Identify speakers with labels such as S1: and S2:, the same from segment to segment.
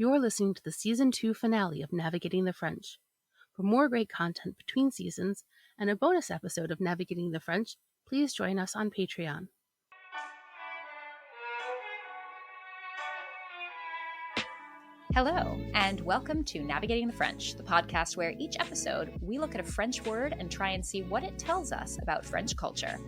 S1: You're listening to the Season 2 finale of Navigating the French. For more great content between seasons and a bonus episode of Navigating the French, please join us on Patreon.
S2: Hello, and welcome to Navigating the French, the podcast where each episode we look at a French word and try and see what it tells us about French culture.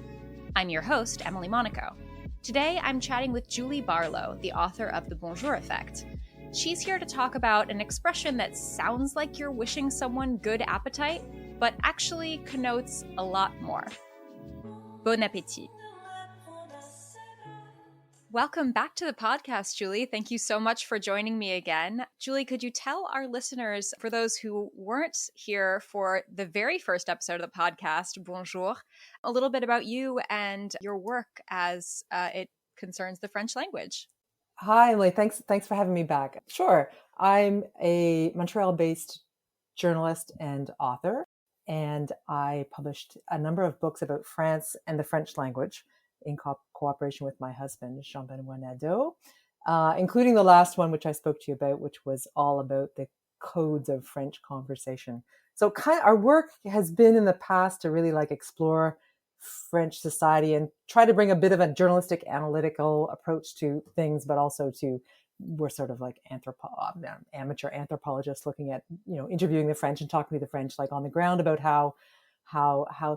S2: I'm your host, Emily Monaco. Today, I'm chatting with Julie Barlow, the author of The Bonjour Effect. She's here to talk about an expression that sounds like you're wishing someone good appetite, but actually connotes a lot more. Bon appétit. Welcome back to the podcast, Julie. Thank you so much for joining me again. Julie, could you tell our listeners, for those who weren't here for the very first episode of the podcast, Bonjour, a little bit about you and your work as it concerns the French language?
S3: Hi, Emily. Thanks for having me back. Sure. I'm a Montreal-based journalist and author, and I published a number of books about France and the French language in cooperation with my husband, Jean-Benoît Nadeau, including the last one, which I spoke to you about, which was all about the codes of French conversation. So our work has been in the past to really explore French society and try to bring a bit of a journalistic analytical approach to things, but also we're sort of like amateur anthropologists looking at, interviewing the French and talking to the French on the ground about how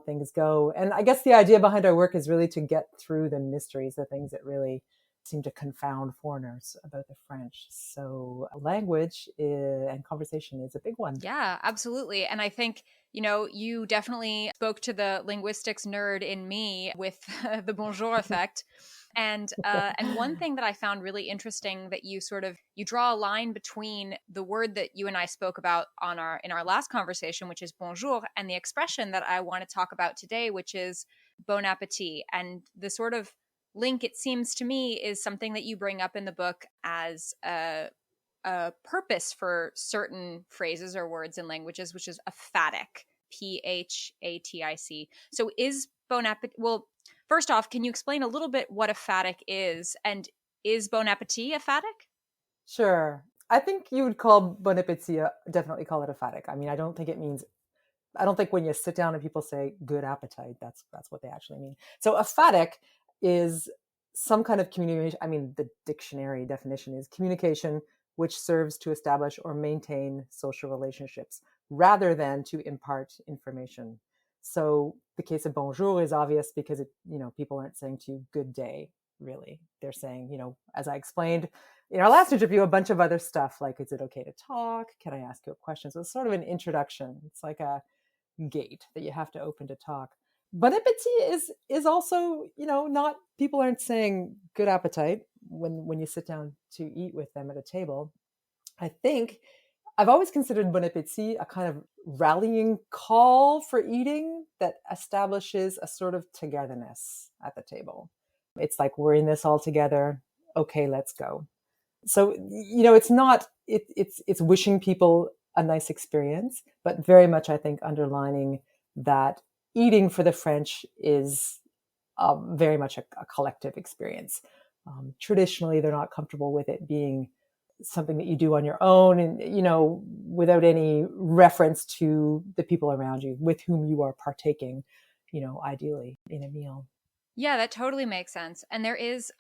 S3: things go. And I guess the idea behind our work is really to get through the mysteries, the things that really seem to confound foreigners about the French. So language and conversation is a big one.
S2: Yeah, absolutely. And I think, you definitely spoke to the linguistics nerd in me with the Bonjour Effect. And one thing that I found really interesting that you draw a line between the word that you and I spoke about in our last conversation, which is bonjour, and the expression that I want to talk about today, which is bon appétit. And the sort of link, it seems to me, is something that you bring up in the book as a purpose for certain phrases or words in languages, which is a phatic, phatic. So is bon appétit, well, first off, can you explain a little bit what a phatic is, and is bon appétit a phatic?
S3: Sure. I think you would call bon appétit, definitely call it a phatic. I mean, I don't think when you sit down and people say good appetite, that's what they actually mean. So a phatic is some kind of communication. I mean, the dictionary definition is communication which serves to establish or maintain social relationships rather than to impart information. So the case of bonjour is obvious because people aren't saying to you good day, really. They're saying, as I explained in our last interview, a bunch of other stuff like, is it okay to talk? Can I ask you a question? So it's sort of an introduction. It's like a gate that you have to open to talk. Bon appétit is also, not, people aren't saying good appetite when you sit down to eat with them at a table. I think I've always considered bon appétit a kind of rallying call for eating that establishes a sort of togetherness at the table. It's like, we're in this all together. Okay, let's go. So, it's wishing people a nice experience, but very much, I think, underlining that eating for the French is very much a collective experience. Traditionally, they're not comfortable with it being something that you do on your own and, without any reference to the people around you with whom you are partaking, ideally in a meal.
S2: Yeah, that totally makes sense. And there is,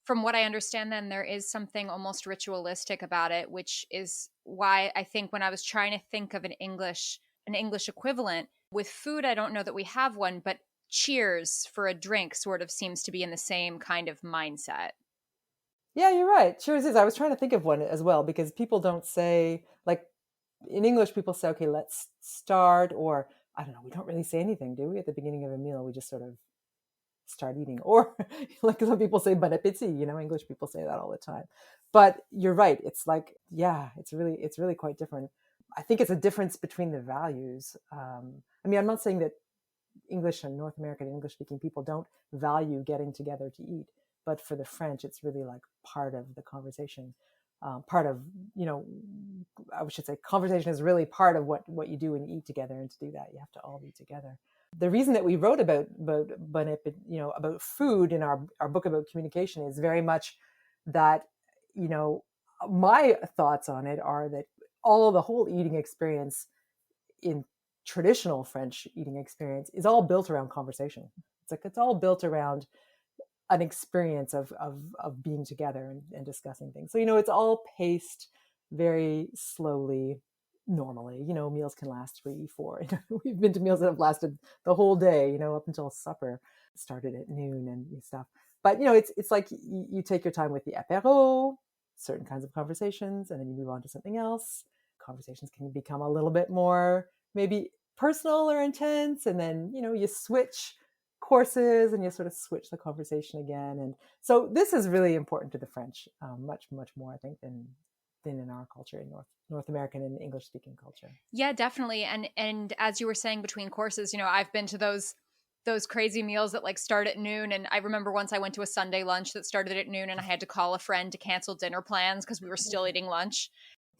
S2: from what I understand then, there is something almost ritualistic about it, which is why I think when I was trying to think of an English equivalent with food, I don't know that we have one, but cheers for a drink sort of seems to be in the same kind of mindset.
S3: Yeah, you're right. Cheers is. I was trying to think of one as well, because people don't say, in English, people say, okay, let's start, or I don't know, we don't really say anything, do we? At the beginning of a meal, we just sort of start eating. Or some people say bon appétit, English people say that all the time. But you're right. It's it's really quite different. I think it's a difference between the values. I'm not saying that English and North American English-speaking people don't value getting together to eat. But for the French, it's really part of the conversation. Part of, I should say conversation is really part of what you do when you eat together. And to do that, you have to all be together. The reason that we wrote about food in our book about communication is very much that, my thoughts on it are that the whole eating experience in traditional French eating experience is all built around conversation. It's all built around an experience of being together and discussing things. So, it's all paced very slowly, normally. Meals can last 3, 4. We've been to meals that have lasted the whole day, up until supper started at noon and stuff. But, it's like you take your time with the apéro, certain kinds of conversations, and then you move on to something else. Conversations can become a little bit more maybe personal or intense, and then, you switch courses and you sort of switch the conversation again. And so this is really important to the French, much more, I think, than in our culture, in North American and English speaking culture.
S2: Yeah, definitely. And as you were saying, between courses, I've been to those crazy meals that like start at noon. And I remember once I went to a Sunday lunch that started at noon and I had to call a friend to cancel dinner plans because we were still eating lunch.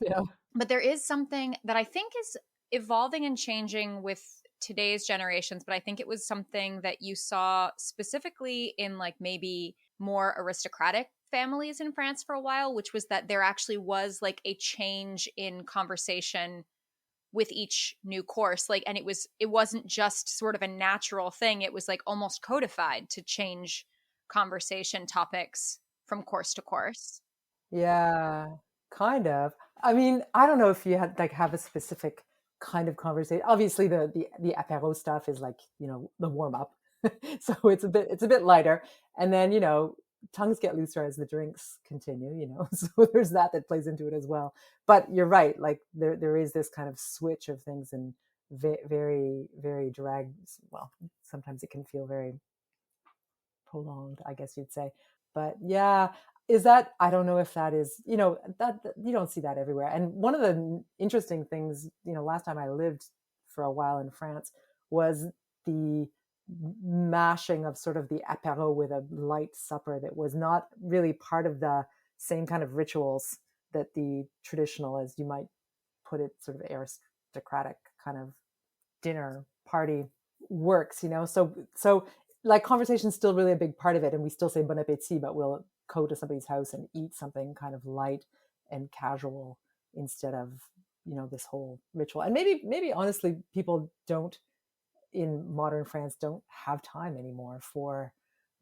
S3: Yeah.
S2: But there is something that I think is evolving and changing with today's generations, but I think it was something that you saw specifically in like maybe more aristocratic families in France for a while, which was that there actually was like a change in conversation with each new course. Like, and it wasn't just sort of a natural thing. It was like almost codified to change conversation topics from course to course.
S3: Yeah, kind of. I mean, I don't know if you had like have a specific kind of conversation. Obviously the apéro stuff is like, the warm up. So it's a bit lighter. And then, tongues get looser as the drinks continue, so there's that plays into it as well. But you're right, like there is this kind of switch of things, and very, very dragged. Well, sometimes it can feel very prolonged, I guess you'd say. But yeah, I don't know if that is, that you don't see that everywhere. And one of the interesting things, last time I lived for a while in France, was the mashing of sort of the apéro with a light supper that was not really part of the same kind of rituals that the traditional, as you might put it, sort of aristocratic kind of dinner party works. So like conversation's still really a big part of it, and we still say bon appétit, but we'll go to somebody's house and eat something kind of light and casual instead of, this whole ritual. And maybe honestly, people don't, in modern France, don't have time anymore for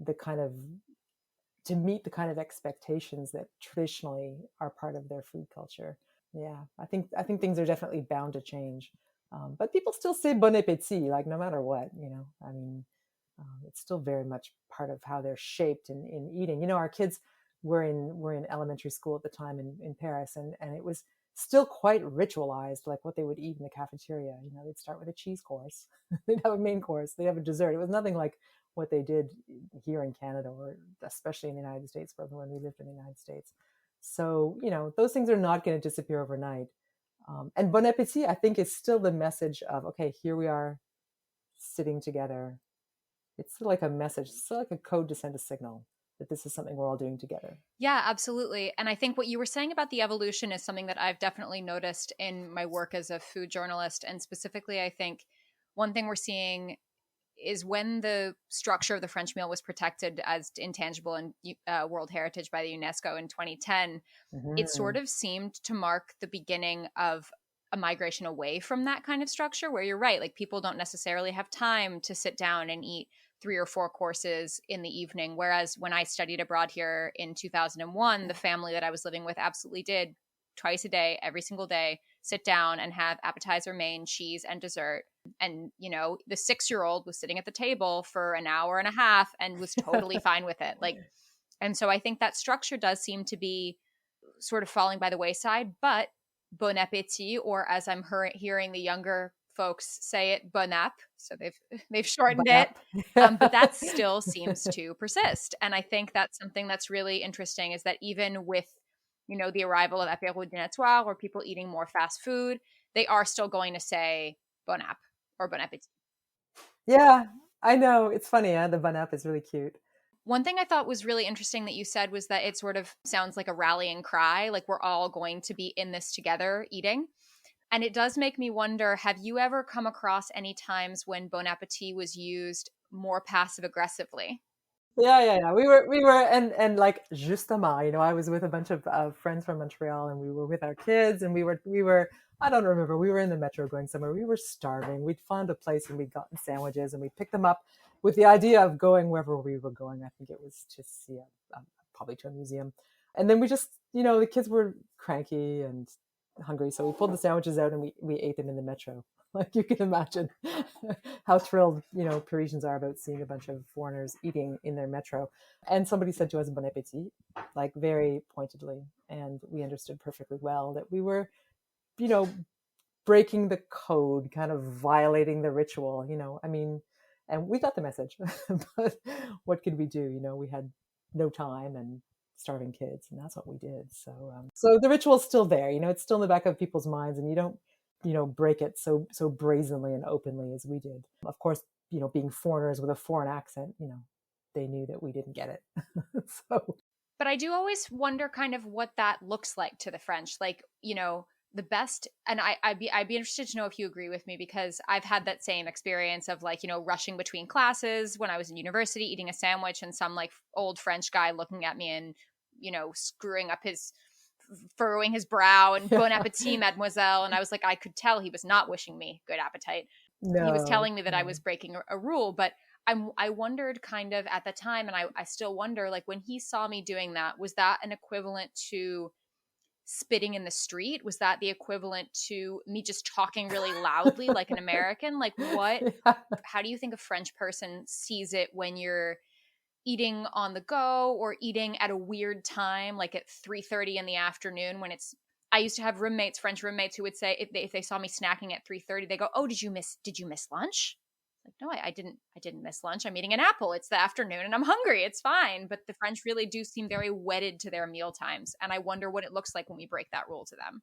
S3: to meet the kind of expectations that traditionally are part of their food culture. Yeah, I think things are definitely bound to change. But people still say bon appétit, like no matter what, I mean, it's still very much part of how they're shaped in eating. Our kids were in elementary school at the time in Paris, and it was still quite ritualized, like what they would eat in the cafeteria. They'd start with a cheese course, they'd have a main course, they'd have a dessert. It was nothing like what they did here in Canada, or especially in the United States, when we lived in the United States. So, those things are not going to disappear overnight. And bon appétit, I think, is still the message of, okay, here we are sitting together. It's still like a message, it's still like a code to send a signal that this is something we're all doing together.
S2: Yeah, absolutely. And I think what you were saying about the evolution is something that I've definitely noticed in my work as a food journalist. And specifically, I think one thing we're seeing is when the structure of the French meal was protected as intangible and World Heritage by the UNESCO in 2010, it sort of seemed to mark the beginning of a migration away from that kind of structure, where you're right, like people don't necessarily have time to sit down and eat 3 or 4 courses in the evening. Whereas when I studied abroad here in 2001, the family that I was living with absolutely did twice a day, every single day, sit down and have appetizer, main, cheese, and dessert. And, the 6-year-old was sitting at the table for an hour and a half and was totally fine with it. And so I think that structure does seem to be sort of falling by the wayside, but bon appétit, or as I'm hearing the younger folks say it, bon app. So they've shortened it, but that still seems to persist. And I think that's something that's really interesting, is that even with, the arrival of apéro dînatoire, or people eating more fast food, they are still going to say bon app or bon appétit.
S3: Yeah, I know. It's funny. The bon app is really cute.
S2: One thing I thought was really interesting that you said was that it sort of sounds like a rallying cry, like we're all going to be in this together eating. And it does make me wonder, have you ever come across any times when bon appétit was used more passive aggressively?
S3: Yeah. We were, and like justement, I was with a bunch of friends from Montreal, and we were with our kids, and we were. I don't remember. We were in the metro going somewhere. We were starving. We'd found a place, and we'd gotten sandwiches, and we picked them up with the idea of going wherever we were going. I think it was to see probably to a museum, and then we just, the kids were cranky and hungry, so we pulled the sandwiches out and we ate them in the metro. Like you can imagine how thrilled, Parisians are about seeing a bunch of foreigners eating in their metro. And somebody said to us, "Bon appetit," like very pointedly. And we understood perfectly well that we were, you know, breaking the code, kind of violating the ritual, I mean, and we got the message, but what could we do? We had no time and starving kids, and that's what we did. So the ritual's still there, it's still in the back of people's minds, and you don't, break it so brazenly and openly as we did. Of course, being foreigners with a foreign accent, they knew that we didn't get it. So,
S2: but I do always wonder kind of what that looks like to the French. Like, the best, and I'd be interested to know if you agree with me, because I've had that same experience of like, rushing between classes when I was in university, eating a sandwich, and some like old French guy looking at me and, screwing up furrowing his brow and bon appetit, mademoiselle. And I was like, I could tell he was not wishing me good appetite. He was telling me that I was breaking a rule, but I wondered kind of at the time, and I still wonder, like when he saw me doing that, was that an equivalent to spitting in the street? Was that the equivalent to me just talking really loudly like an American? Like how do you think a French person sees it when you're eating on the go or eating at a weird time, like at 3:30 in the afternoon when I used to have French roommates who would say if they saw me snacking at 3:30, they go, "Oh, did you miss lunch?" Like, no, I didn't miss lunch. I'm eating an apple. It's the afternoon and I'm hungry. It's fine. But the French really do seem very wedded to their meal times. And I wonder what it looks like when we break that rule to them.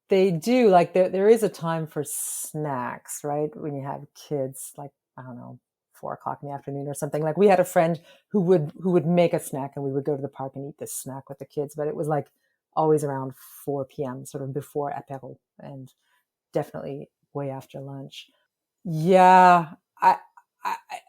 S3: they do, like there is a time for snacks, right? When you have kids, like, I don't know, 4 o'clock in the afternoon or something. Like we had a friend who would make a snack, and we would go to the park and eat this snack with the kids. But it was like always around 4 p.m., sort of before apéro, and definitely way after lunch. Yeah, I,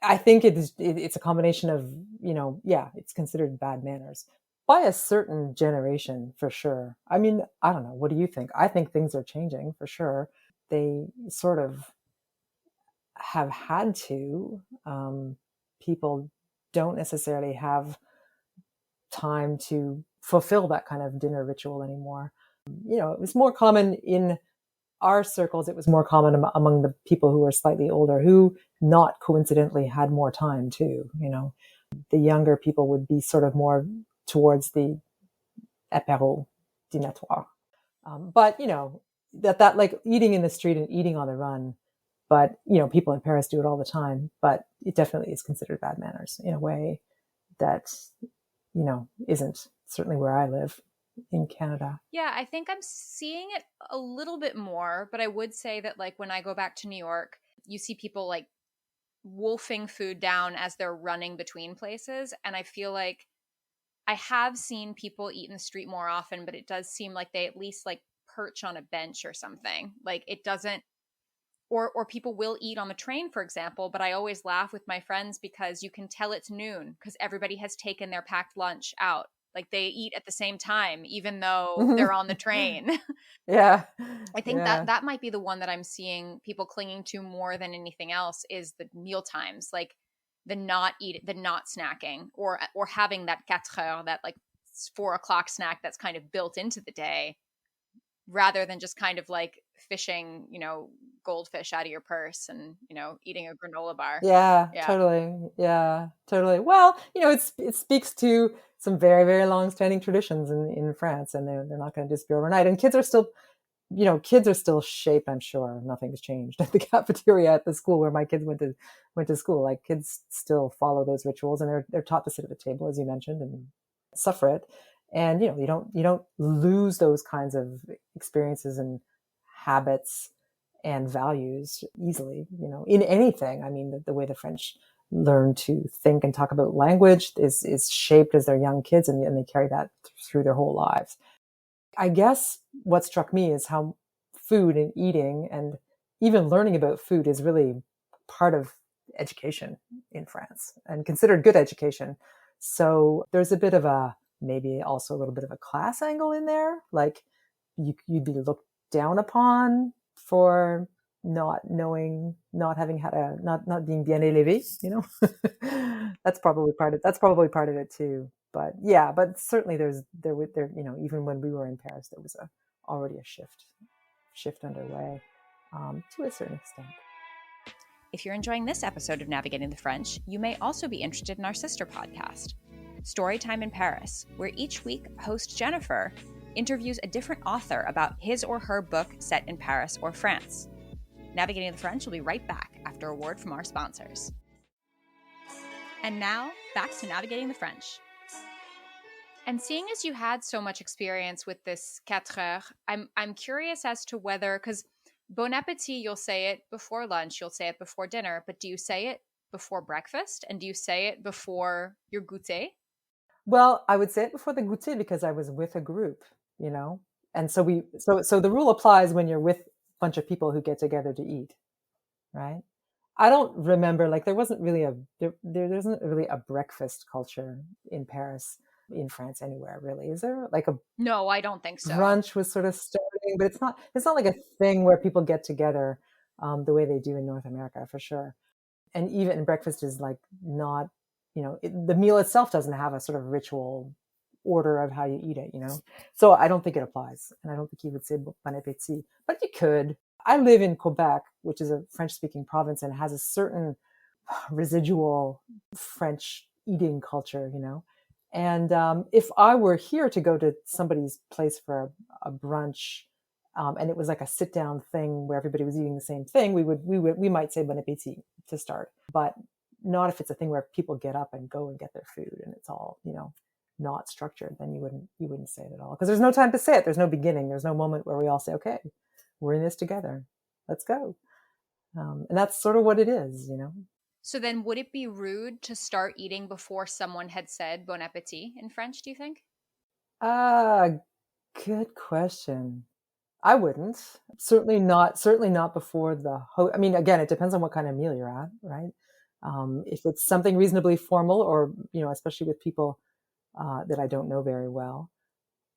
S3: I think it's a combination of, it's considered bad manners by a certain generation for sure. I mean, I don't know. What do you think? I think things are changing for sure. They sort of have had to. People don't necessarily have time to fulfill that kind of dinner ritual anymore. It was more common in our circles. It was more common among the people who were slightly older, who not coincidentally had more time too. The younger people would be sort of more towards the apéro dînatoire. But that like eating in the street and eating on the run. But people in Paris do it all the time. But it definitely is considered bad manners in a way that isn't certainly where I live in Canada.
S2: Yeah, I think I'm seeing it a little bit more, but I would say that like when I go back to New York, you see people like wolfing food down as they're running between places. And I feel like I have seen people eat in the street more often, but it does seem like they at least like perch on a bench or something. Like it doesn't, or people will eat on the train, for example, but I always laugh with my friends because you can tell it's noon because everybody has taken their packed lunch out. Like they eat at the same time, even though they're on the train.
S3: Yeah.
S2: I think that might be the one that I'm seeing people clinging to more than anything else is the meal times, like the not snacking or having that 4 heures, that like 4 o'clock snack that's kind of built into the day, rather than just kind of like fishing, goldfish out of your purse and, eating a granola bar.
S3: Yeah, totally. Yeah, totally. Well, it speaks to some very, very long-standing traditions in France, and they're not going to disappear overnight. And kids are still shaped. I'm sure nothing's changed at the cafeteria at the school where my kids went to school. Like kids still follow those rituals, and they're taught to sit at the table, as you mentioned, and suffer it. And you don't lose those kinds of experiences and habits and values easily, in anything. I mean, the way the French learn to think and talk about language is shaped as they're young kids, and they carry that through their whole lives. I guess what struck me is how food and eating and even learning about food is really part of education in France and considered good education. So there's a bit of maybe also a little bit of a class angle in there. Like you'd be looked down upon for not knowing, not having had not being bien élevé, that's probably part of it too. But yeah, but certainly there, even when we were in Paris, there was already a shift underway, to a certain extent.
S2: If you're enjoying this episode of Navigating the French, you may also be interested in our sister podcast, Storytime in Paris, where each week host Jennifer interviews a different author about his or her book set in Paris or France. Navigating the French will be right back after a word from our sponsors. And now, back to Navigating the French. And seeing as you had so much experience with this 4 heures, I'm curious as to whether, because bon appétit, you'll say it before lunch, you'll say it before dinner, but do you say it before breakfast? And do you say it before your goûter?
S3: Well, I would say it before the goûter because I was with a group, and so the rule applies when you're with a bunch of people who get together to eat, right? I don't remember, like there wasn't really there isn't really a breakfast culture in Paris, in France anywhere, really. Is there?
S2: No, I don't think so.
S3: Brunch was sort of starting, but it's not like a thing where people get together the way they do in North America, for sure. And even breakfast is like not, the meal itself doesn't have a sort of ritual order of how you eat it, So I don't think it applies. And I don't think you would say bon appétit, but you could. I live in Quebec, which is a French-speaking province and has a certain residual French eating culture, And if I were here to go to somebody's place for a brunch, and it was like a sit-down thing where everybody was eating the same thing, we might say bon appétit to start, but not if it's a thing where people get up and go and get their food and it's all not structured. Then you wouldn't say it at all because there's no time to say it. There's no beginning. There's no moment where we all say, "Okay, we're in this together. Let's go." And that's sort of what it is,
S2: So then would it be rude to start eating before someone had said bon appétit in French, do you think?
S3: Good question. I wouldn't. Certainly not before the host. I mean, again, it depends on what kind of meal you're at, right? If it's something reasonably formal or, especially with people that I don't know very well,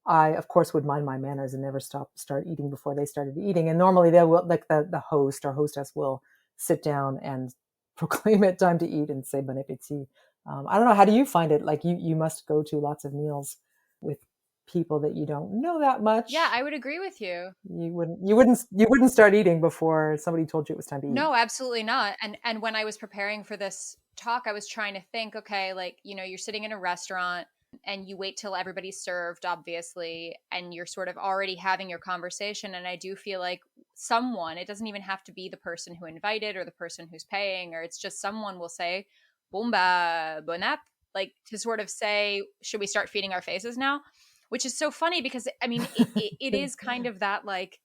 S3: I, of course, would mind my manners and never start eating before they started eating. And normally they will, like the host or hostess will sit down and proclaim it time to eat and say bon appétit. I don't know. How do you find it? Like you must go to lots of meals with people that you don't know that much.
S2: Yeah, I would agree with you.
S3: You wouldn't start eating before somebody told you it was time to eat.
S2: No, absolutely not. And when I was preparing for this talk, I was trying to think, okay, like, you're sitting in a restaurant and you wait till everybody's served, obviously, and you're sort of already having your conversation. And I do feel like it doesn't even have to be the person who invited or the person who's paying, or it's just someone will say, bon app, like to sort of say, should we start feeding our faces now? Which is so funny because, I mean, it is kind of that, like,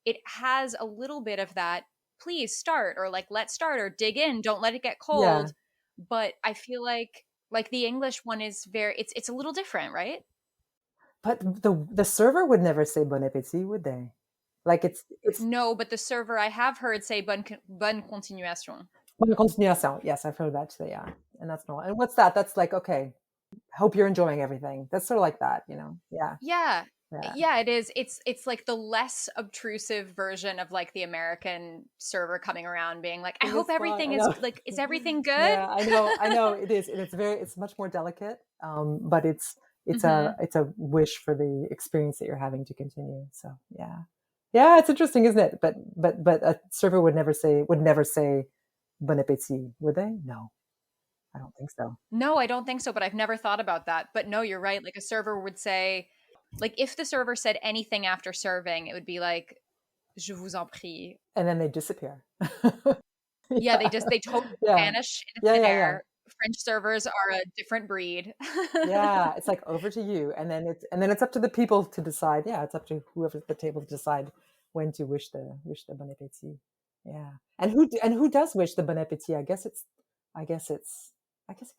S2: it has a little bit of that, please start, or like, let's start, or dig in, don't let it get cold. Yeah. But I feel like the English one is it's a little different, right?
S3: But the server would never say bon appétit, would they? Like it's
S2: no, but the server I have heard say bonne continuation.
S3: Bonne continuation. Yes, I've heard that too. Yeah, and that's normal. And what's that? That's like, okay, hope you're enjoying everything. That's sort of like that, Yeah.
S2: Yeah, it is. It's like the less obtrusive version of like the American server coming around being like, I hope everything is like, is everything good?
S3: Yeah, I know it is. And it's much more delicate. But it's a wish for the experience that you're having to continue. So yeah, it's interesting, isn't it? But a server would never say bon appétit, would they? No. I don't think so.
S2: No, I don't think so, but I've never thought about that. But no, you're right. Like a server would say, like if the server said anything after serving, it would be like, je vous en prie.
S3: And then they disappear.
S2: Yeah, they totally vanish into thin air. French servers are a different breed.
S3: Yeah, it's like over to you. And then it's up to the people to decide. Yeah, it's up to whoever's at the table to decide when to wish the bon appétit. Yeah. And who does wish the bon appétit? I guess it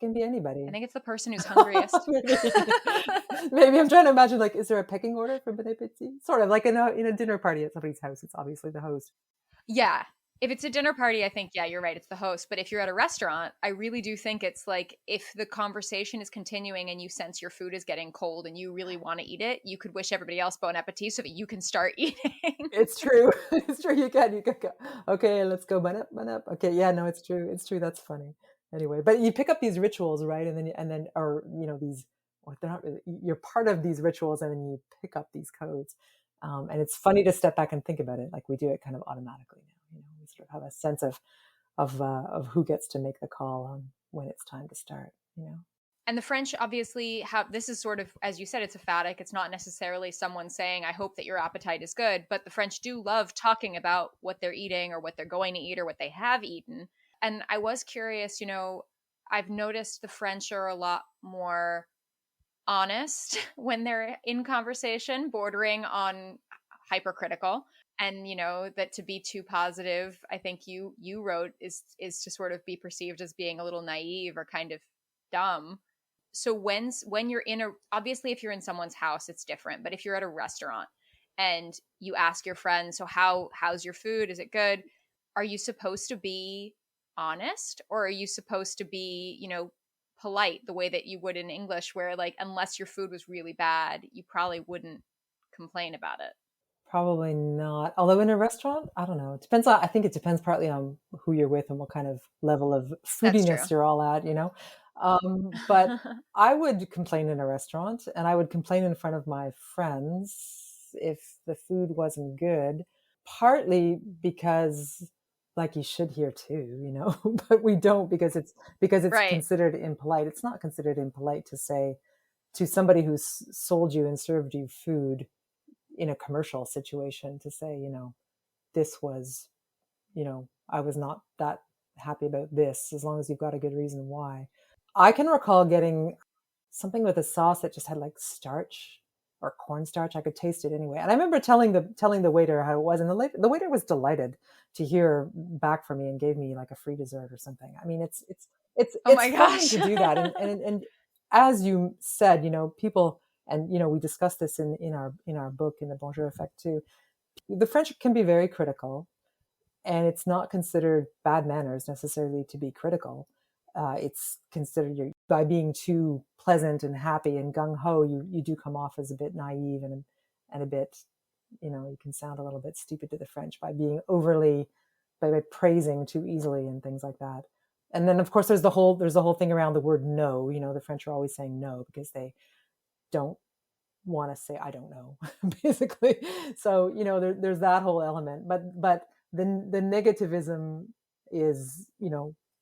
S3: can be anybody.
S2: I think it's the person who's hungriest.
S3: Maybe I'm trying to imagine, like, is there a pecking order for bon appétit? Sort of like in a dinner party at somebody's house. It's obviously the host.
S2: Yeah, If it's a dinner party, I think, yeah, you're right. It's the host. But if you're at a restaurant, I really do think it's like if the conversation is continuing and you sense your food is getting cold and you really want to eat it, you could wish everybody else bon appetit so that you can start eating.
S3: It's true. It's true. You can go, okay, let's go bon up. Okay. Yeah, no, it's true. It's true. That's funny. Anyway, but you pick up these rituals, right? And then, or, these, or they're not really, you're part of these rituals and then you pick up these codes. And it's funny to step back and think about it. Like we do it kind of automatically now. We sort of have a sense of who gets to make the call on when it's time to start.
S2: And the French obviously have, this is sort of, as you said, it's a phatic. It's not necessarily someone saying, I hope that your appetite is good, but the French do love talking about what they're eating or what they're going to eat or what they have eaten. And I was curious, I've noticed the French are a lot more honest when they're in conversation, bordering on hypercritical. And that to be too positive, I think you wrote is to sort of be perceived as being a little naive or kind of dumb. So when you're obviously if you're in someone's house, it's different. But if you're at a restaurant and you ask your friend, so how's your food? Is it good? Are you supposed to be honest, or are you supposed to be, polite the way that you would in English, where like, unless your food was really bad, you probably wouldn't complain about it?
S3: Probably not. Although in a restaurant, I don't know. It depends I think it depends partly on who you're with and what kind of level of
S2: That's true.
S3: foodiness you're all at, But I would complain in a restaurant and I would complain in front of my friends if the food wasn't good, partly because like you should here too, but we don't because it's
S2: Right.
S3: considered impolite. It's not considered impolite to say to somebody who's sold you and served you food in a commercial situation to say, this was, I was not that happy about this, as long as you've got a good reason why. I can recall getting something with a sauce that just had like starch or cornstarch. I could taste it anyway. And I remember telling the waiter how it was, and the waiter was delighted to hear back from me and gave me like a free dessert or something. I mean, it's
S2: Oh my
S3: fine
S2: gosh.
S3: to do that. And as you said, people, and we discussed this in our book, in the Bonjour Effect too. The French can be very critical, and it's not considered bad manners necessarily to be critical. It's considered by being too pleasant and happy and gung ho, you do come off as a bit naive and a bit, you can sound a little bit stupid to the French by being overly by praising too easily and things like that. And then of course there's the whole thing around the word no. The French are always saying no because they don't want to say I don't know, basically. So there's that whole element, but the negativism is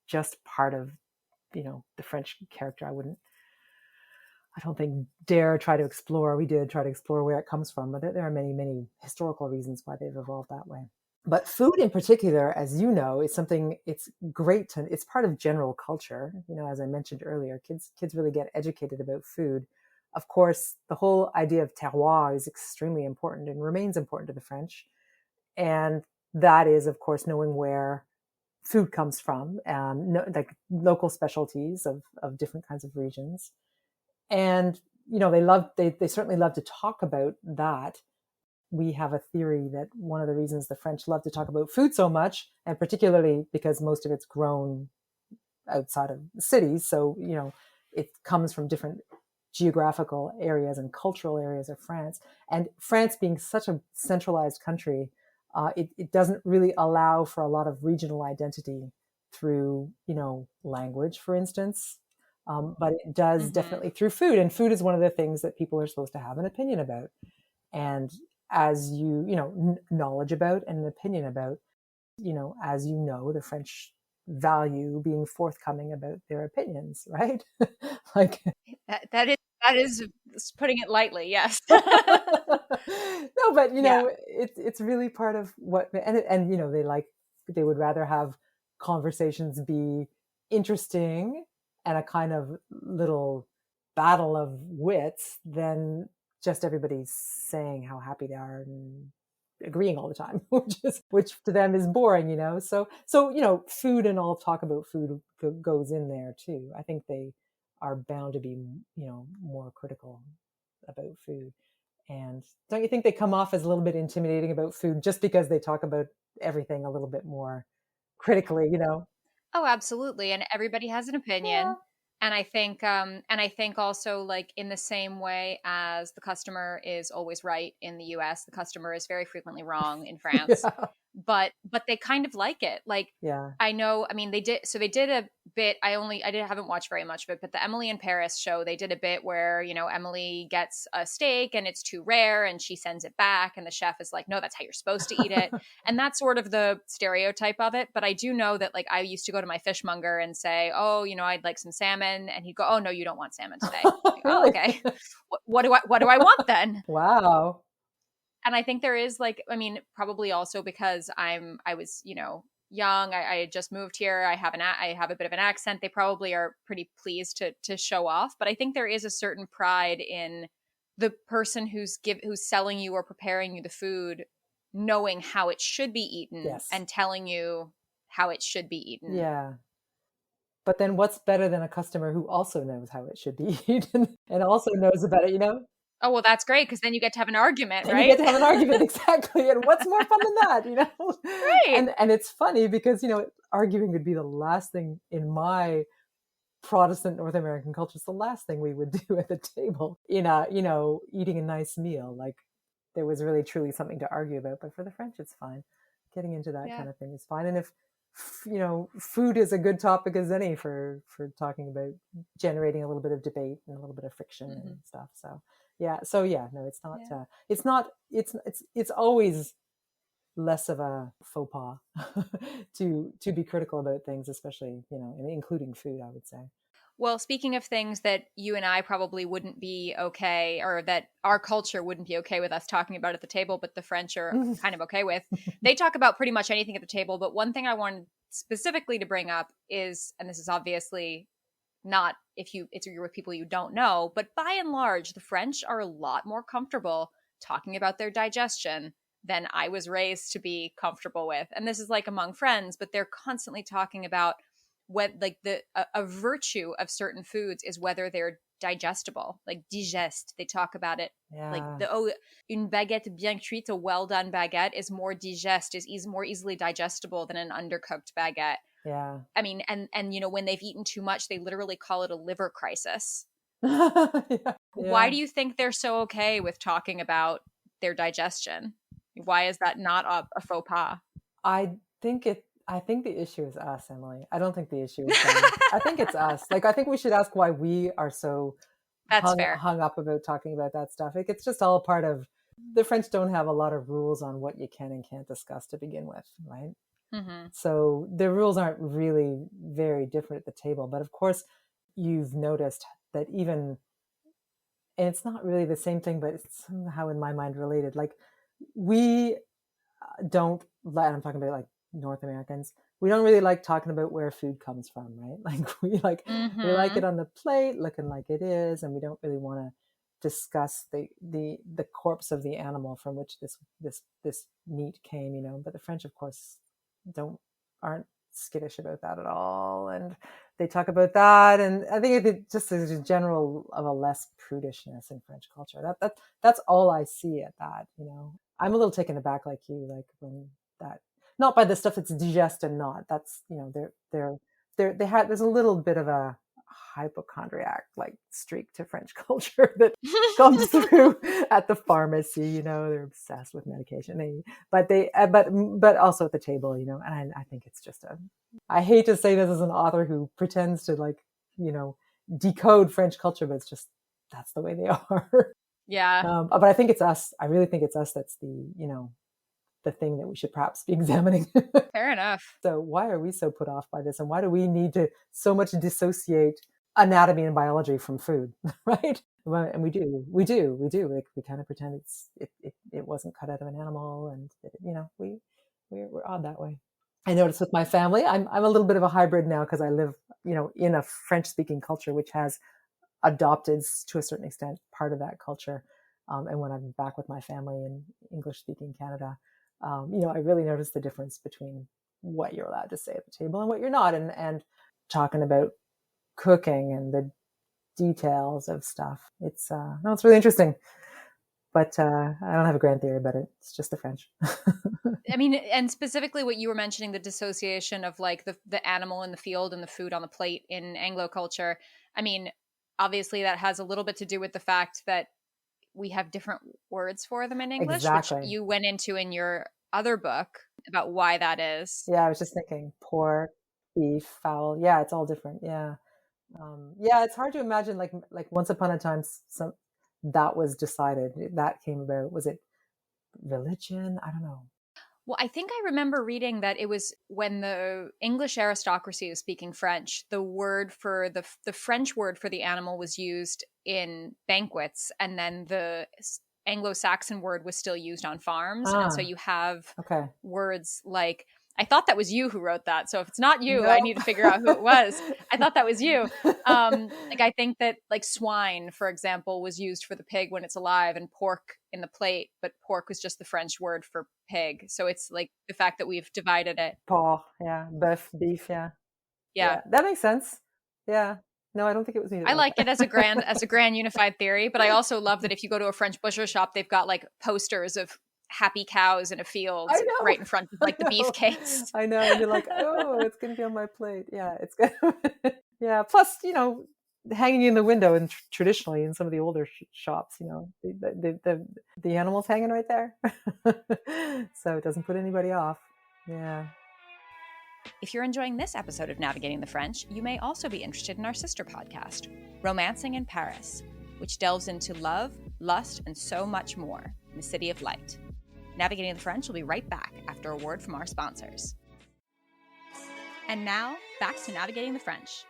S3: just part of the French character. I don't think dare try to explore. We did try to explore where it comes from, but there are many historical reasons why they've evolved that way. But food in particular, as you know, is something, it's part of general culture. As I mentioned earlier, kids really get educated about food. Of course, the whole idea of terroir is extremely important and remains important to the French. And that is, of course, knowing where food comes from, like local specialties of different kinds of regions. And, they certainly love to talk about that. We have a theory that one of the reasons the French love to talk about food so much, and particularly because most of it's grown outside of cities, so it comes from different geographical areas and cultural areas of France. And France being such a centralized country, it doesn't really allow for a lot of regional identity through language, for instance. But it does definitely through food, and food is one of the things that people are supposed to have an opinion about. And as knowledge about and an opinion about, as the French value being forthcoming about their opinions, right? Like
S2: that is putting it lightly, yes.
S3: No, but it's really part of what, and they would rather have conversations be interesting and a kind of little battle of wits than just everybody saying how happy they are and agreeing all the time, which to them is boring, So food and all talk about food goes in there too. I think they are bound to be, more critical about food. And don't you think they come off as a little bit intimidating about food just because they talk about everything a little bit more critically, you know?
S2: Oh, absolutely. And everybody has an
S3: Yeah.
S2: opinion. And I think also, like, in the same way as the customer is always right in the US, the customer is very frequently wrong in France.
S3: Yeah.
S2: But they kind of like it. Like,
S3: Yeah.
S2: I know, I mean, they did a bit. Haven't watched very much of it, but the Emily in Paris show, they did a bit where, Emily gets a steak and it's too rare and she sends it back. And the chef is like, no, that's how you're supposed to eat it. And that's sort of the stereotype of it. But I do know that, like, I used to go to my fishmonger and say, oh, I'd like some salmon. And he'd go, oh, no, you don't want salmon today. Like, oh,
S3: Really?
S2: okay. What do I want then?
S3: Wow.
S2: And I think there is, like, I mean, probably also because I was, young. I had just moved here. I have a bit of an accent. They probably are pretty pleased to show off. But I think there is a certain pride in the person who's selling you or preparing you the food, knowing how it should be eaten
S3: Yes.
S2: and telling you how it should be eaten.
S3: Yeah. But then what's better than a customer who also knows how it should be eaten and also knows about it,
S2: Oh, well, that's great, because then you get to have an argument,
S3: And
S2: right?
S3: you get to have an argument, exactly. And what's more fun than that,
S2: Right.
S3: And it's funny because, arguing would be the last thing in my Protestant North American culture. It's the last thing we would do at the table in eating a nice meal. Like, there was really truly something to argue about. But for the French, it's fine. Getting into that kind of thing is fine. And if, food is a good topic as any for talking about generating a little bit of debate and a little bit of friction and stuff. So. Yeah. So no, it's not. Yeah. It's always less of a faux pas to be critical about things, especially and including food, I would say.
S2: Well, speaking of things that you and I probably wouldn't be okay, or that our culture wouldn't be okay with us talking about at the table, but the French are kind of okay with, they talk about pretty much anything at the table. But one thing I wanted specifically to bring up is, and this is obviously not if you're with people you don't know, but by and large, the French are a lot more comfortable talking about their digestion than I was raised to be comfortable with. And this is like among friends, but they're constantly talking about what, like, a virtue of certain foods is whether they're digestible, like digeste. They talk about it like une baguette bien cuite, a well done baguette is more digeste, is more easily digestible than an undercooked baguette.
S3: Yeah.
S2: I mean, and when they've eaten too much, they literally call it a liver crisis.
S3: Yeah.
S2: Why do you think they're so okay with talking about their digestion? Why is that not a faux pas?
S3: I think the issue is us, Emily. I don't think the issue is them. I think it's us. Like, I think we should ask why we are so hung up about talking about that stuff. Like, it's just all part of, the French don't have a lot of rules on what you can and can't discuss to begin with, right? Mm-hmm. So the rules aren't really very different at the table. But of course, you've noticed that even, and it's not really the same thing, but it's somehow in my mind related. Like, we don't, I'm talking about like North Americans, we don't really like talking about where food comes from, right? Like, we like it on the plate looking like it is, and we don't really want to discuss the corpse of the animal from which this meat came, but the French, of course, aren't skittish about that at all, and they talk about that. And I think it just is a general of a less prudishness in French culture. That's all I see at that. I'm a little taken aback, like you, like when that, not by the stuff that's digest and not. That's there's a little bit of a hypochondriac like streak to French culture that comes through at the pharmacy. They're obsessed with medication. But also at the table. And I think it's just I hate to say this as an author who pretends to decode French culture, but it's just, that's the way they are.
S2: Yeah.
S3: But I think it's us. I really think it's us that's the thing that we should perhaps be examining.
S2: Fair enough.
S3: So why are we so put off by this? And why do we need to so much dissociate anatomy and biology from food, right? And we do. Like, we kind of pretend it wasn't cut out of an animal, and we're odd that way. I notice with my family, I'm a little bit of a hybrid now, because I live, in a French-speaking culture which has adopted to a certain extent part of that culture. And when I'm back with my family in English-speaking Canada, I really notice the difference between what you're allowed to say at the table and what you're not, and talking about cooking and the details of stuff. It's really interesting. But I don't have a grand theory about it. It's just the French.
S2: I mean, and specifically what you were mentioning, the dissociation of like the animal in the field and the food on the plate in Anglo culture. I mean, obviously that has a little bit to do with the fact that we have different words for them in English,
S3: Exactly.
S2: which you went into in your other book about why that is.
S3: Yeah, I was just thinking pork, beef, fowl. Yeah, it's all different. Yeah. Yeah, it's hard to imagine like once upon a time some that was decided, that came about. Was it religion? I don't know.
S2: Well, I think I remember reading that it was when the English aristocracy was speaking French, the word for the French word for the animal was used in banquets, and then the Anglo-Saxon word was still used on farms. And so you have
S3: Okay.
S2: words like, I thought that was you who wrote that. So if it's not you,
S3: No.
S2: I need to figure out who it was. I thought that was you. Like I think that like swine, for example, was used for the pig when it's alive, and pork in the plate, but pork was just the French word for pig. So it's like the fact that we've divided it.
S3: Pork, yeah. Beef, beef, yeah.
S2: Yeah.
S3: That makes sense. Yeah. No, I don't think it was me.
S2: I like it as a grand unified theory, but I also love that if you go to a French butcher shop, they've got like posters of happy cows in a field right in front of like the beef case.
S3: I know. And you're like, oh, it's going to be on my plate. Yeah, it's good. Yeah. Plus, hanging in the window, and traditionally in some of the older shops, the animal's hanging right there. So it doesn't put anybody off. Yeah.
S2: If you're enjoying this episode of Navigating the French, you may also be interested in our sister podcast, Romancing in Paris, which delves into love, lust, and so much more in the City of Light. Navigating the French will be right back after a word from our sponsors. And now, back to Navigating the French.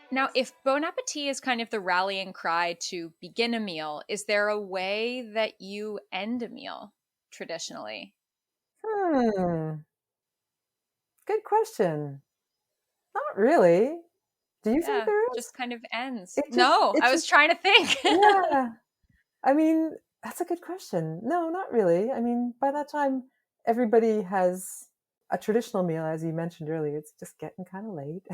S2: Now, if Bon Appetit is kind of the rallying cry to begin a meal, is there a way that you end a meal traditionally?
S3: Good question. Not really. Do you think there is?
S2: Just kind of ends. I was trying to think.
S3: Yeah. I mean, that's a good question. No, not really. I mean, by that time, everybody has a traditional meal, as you mentioned earlier. It's just getting kind of late.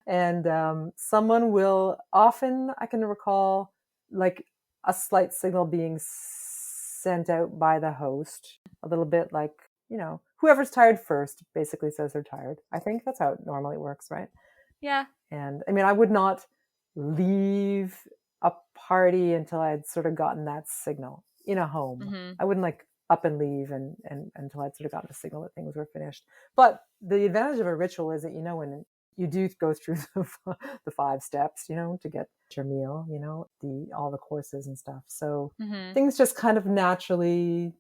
S3: And someone will often, I can recall, like a slight signal being sent out by the host, a little bit like, whoever's tired first basically says they're tired. I think that's how it normally works, right?
S2: Yeah.
S3: And I mean, I would not leave a party until I had sort of gotten that signal in a home.
S2: Mm-hmm.
S3: I wouldn't like up and leave and until I'd sort of gotten a signal that things were finished. But the advantage of a ritual is that, when you do go through the 5 steps, to get your meal, all the courses and stuff. So things just kind of naturally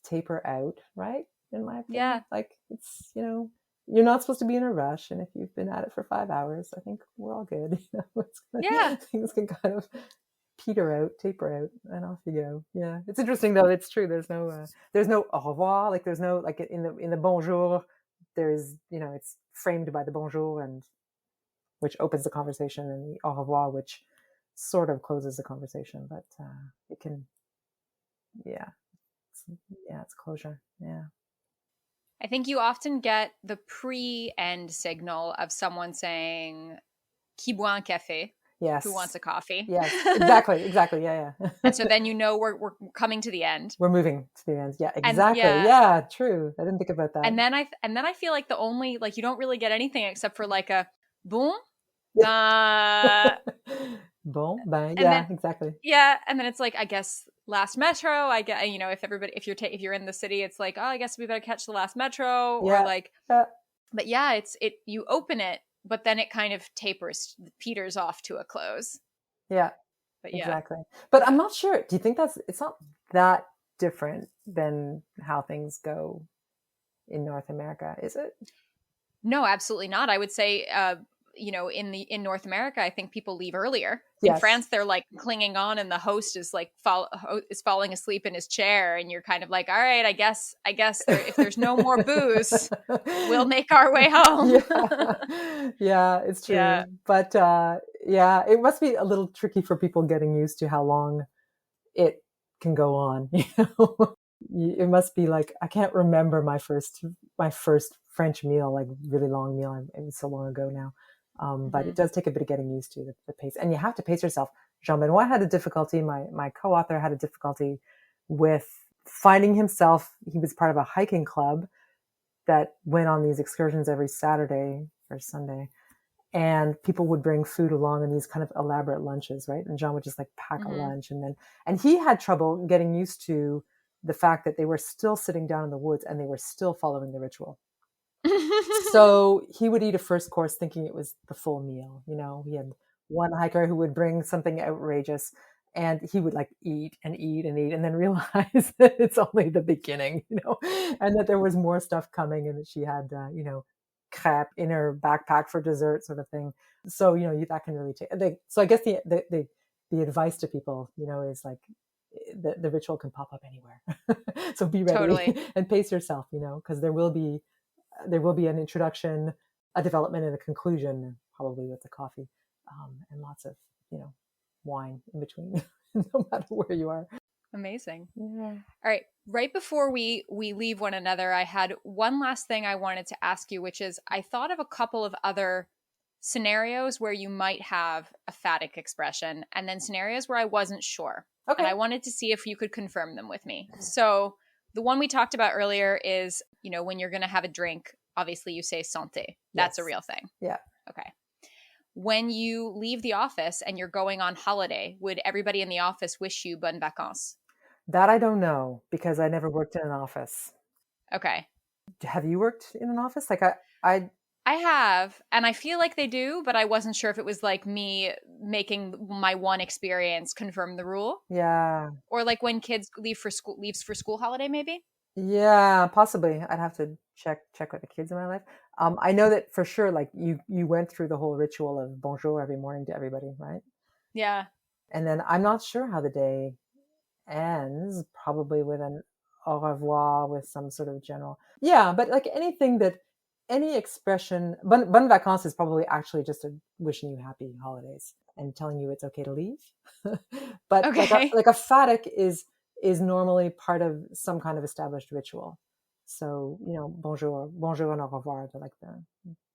S3: taper out, right? In my opinion.
S2: Yeah.
S3: Like it's, you're not supposed to be in a rush. And if you've been at it for 5 hours, I think we're all good. Things can kind of taper out, and off you go. Yeah. It's interesting though. It's true. There's no au revoir. Like there's no, like in the bonjour, there's, it's framed by the bonjour, and which opens the conversation, and the au revoir, which sort of closes the conversation, but it can, it's closure. Yeah.
S2: I think you often get the pre-end signal of someone saying, "Qui boit un café?"
S3: Yes.
S2: Who wants a coffee?
S3: Yes, exactly. Yeah.
S2: And so then we're coming to the end.
S3: We're moving to the end. Yeah, exactly. Yeah, true. I didn't think about that.
S2: And then I feel like the only, like, you don't really get anything except for like a bon.
S3: Bon, ben, exactly.
S2: Yeah, and then it's like, I guess last metro. I get, if you're in the city, it's like, oh, I guess we better catch the last metro, or like, but yeah, you open it, but then it kind of peters off to a close.
S3: Yeah,
S2: but
S3: exactly. But I'm not sure. Do you think it's not that different than how things go in North America? Is it?
S2: No, absolutely not. I would say, in North America, I think people leave earlier.
S3: Yes.
S2: In France, they're like clinging on, and the host is like is falling asleep in his chair, and you're kind of like, all right, I guess if there's no more booze, we'll make our way home.
S3: Yeah, it's true. Yeah. But it must be a little tricky for people getting used to how long it can go on. It must be like, I can't remember my first French meal, like really long meal. It was so long ago now. But it does take a bit of getting used to the pace, and you have to pace yourself Jean-Benoit had a difficulty, my co-author had a difficulty with finding himself. He was part of a hiking club that went on these excursions every Saturday or Sunday. And people would bring food along in these kind of elaborate lunches, right? And Jean would just like pack a lunch. And he had trouble getting used to the fact that they were still sitting down in the woods and they were still following the ritual. So he would eat a first course thinking it was the full meal. He had one hiker who would bring something outrageous and he would like eat and eat and eat and then realize that it's only the beginning, and that there was more stuff coming and that she had, crêpe in her backpack for dessert sort of thing. So, that can really take, so I guess the advice to people, is like the ritual can pop up anywhere. So be ready. Totally. And pace yourself, because there will be an introduction, a development, and a conclusion, probably with the coffee, and lots of, wine in between, no matter where you are.
S2: Amazing.
S3: Yeah.
S2: All right. Right before we leave one another, I had one last thing I wanted to ask you, which is I thought of a couple of other scenarios where you might have a phatic expression and then scenarios where I wasn't sure. Okay. And I wanted to see if you could confirm them with me. So the one we talked about earlier is, when you're going to have a drink, obviously you say santé. That's a real thing.
S3: Yeah.
S2: Okay. When you leave the office and you're going on holiday, would everybody in the office wish you bonnes vacances?
S3: That I don't know because I never worked in an office.
S2: Okay.
S3: Have you worked in an office? Like I
S2: have, and I feel like they do, but I wasn't sure if it was like me making my one experience confirm the rule.
S3: Yeah.
S2: Or like when kids leaves for school holiday, maybe.
S3: Yeah, possibly. I'd have to check with the kids in my life. I know that for sure, like you went through the whole ritual of bonjour every morning to everybody, right? Yeah. And then I'm not sure how the day ends, probably with an au revoir with some sort of general. Yeah, but like any expression, bonnes vacances is probably actually just a wishing you happy holidays and telling you it's okay to leave. But okay. like a phatic is normally part of some kind of established ritual. So, bonjour and au revoir, they're like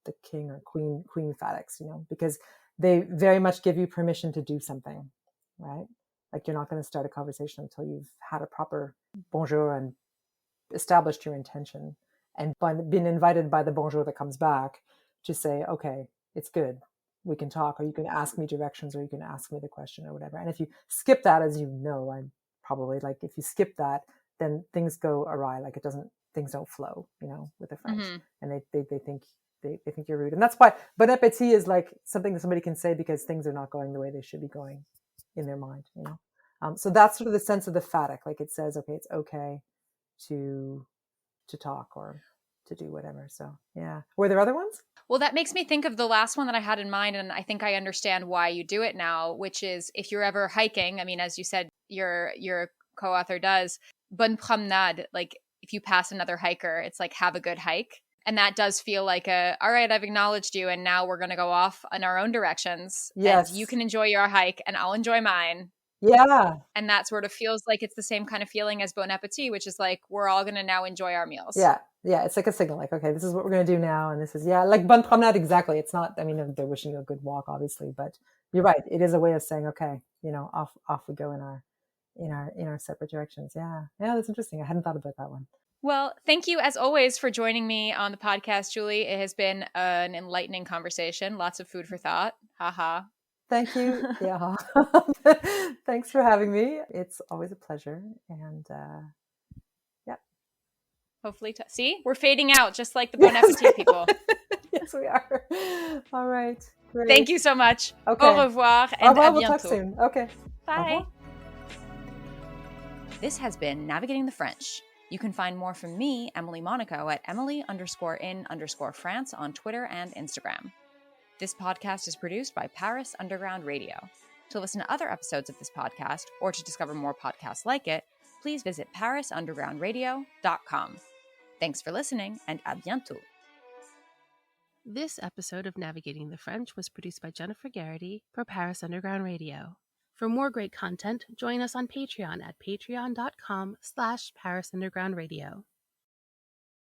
S3: the king or queen phatics, because they very much give you permission to do something, right? Like you're not going to start a conversation until you've had a proper bonjour and established your intention and been invited by the bonjour that comes back to say, okay, it's good. We can talk, or you can ask me directions, or you can ask me the question or whatever. And if you skip that, as you know, I'm probably like, if you skip that, then things go awry. Like things don't flow, with the French. Mm-hmm. And they think you're rude. And that's why bon appétit is like something that somebody can say because things are not going the way they should be going in their mind, so that's sort of the sense of the phatic. Like it says, okay, it's okay to talk or to do whatever. So yeah. Were there other ones?
S2: Well, that makes me think of the last one that I had in mind, and I think I understand why you do it now, which is if you're ever hiking, I mean, as you said, your co-author does, bonne promenade, like if you pass another hiker, it's like have a good hike. And that does feel like all right, I've acknowledged you and now we're going to go off in our own directions. Yes. And you can enjoy your hike and I'll enjoy mine.
S3: Yeah.
S2: And that sort of feels like it's the same kind of feeling as bon appétit, which is like, we're all going to now enjoy our meals.
S3: Yeah. Yeah. It's like a signal, like, okay, this is what we're going to do now. And this is, like bonne promenade. Exactly. It's not, I mean, they're wishing you a good walk, obviously, but you're right. It is a way of saying, okay, off we go in our separate directions. Yeah. Yeah. That's interesting. I hadn't thought about that one.
S2: Well, thank you as always for joining me on the podcast, Julie. It has been an enlightening conversation. Lots of food for thought. Haha.
S3: Thank you. Yeah. Thanks for having me. It's always a pleasure. And yeah.
S2: Hopefully. See, we're fading out just like the Bon Appetit people.
S3: Yes, we are. All right. Great.
S2: Thank you so much.
S3: Okay.
S2: Au revoir and à bientôt.
S3: We'll talk soon. Okay.
S2: Bye. This has been Navigating the French. You can find more from me, Emily Monaco, at Emily_in_France on Twitter and Instagram. This podcast is produced by Paris Underground Radio. To listen to other episodes of this podcast, or to discover more podcasts like it, please visit parisundergroundradio.com. Thanks for listening, and à bientôt.
S1: This episode of Navigating the French was produced by Jennifer Garrity for Paris Underground Radio. For more great content, join us on Patreon at patreon.com/Paris Underground Radio.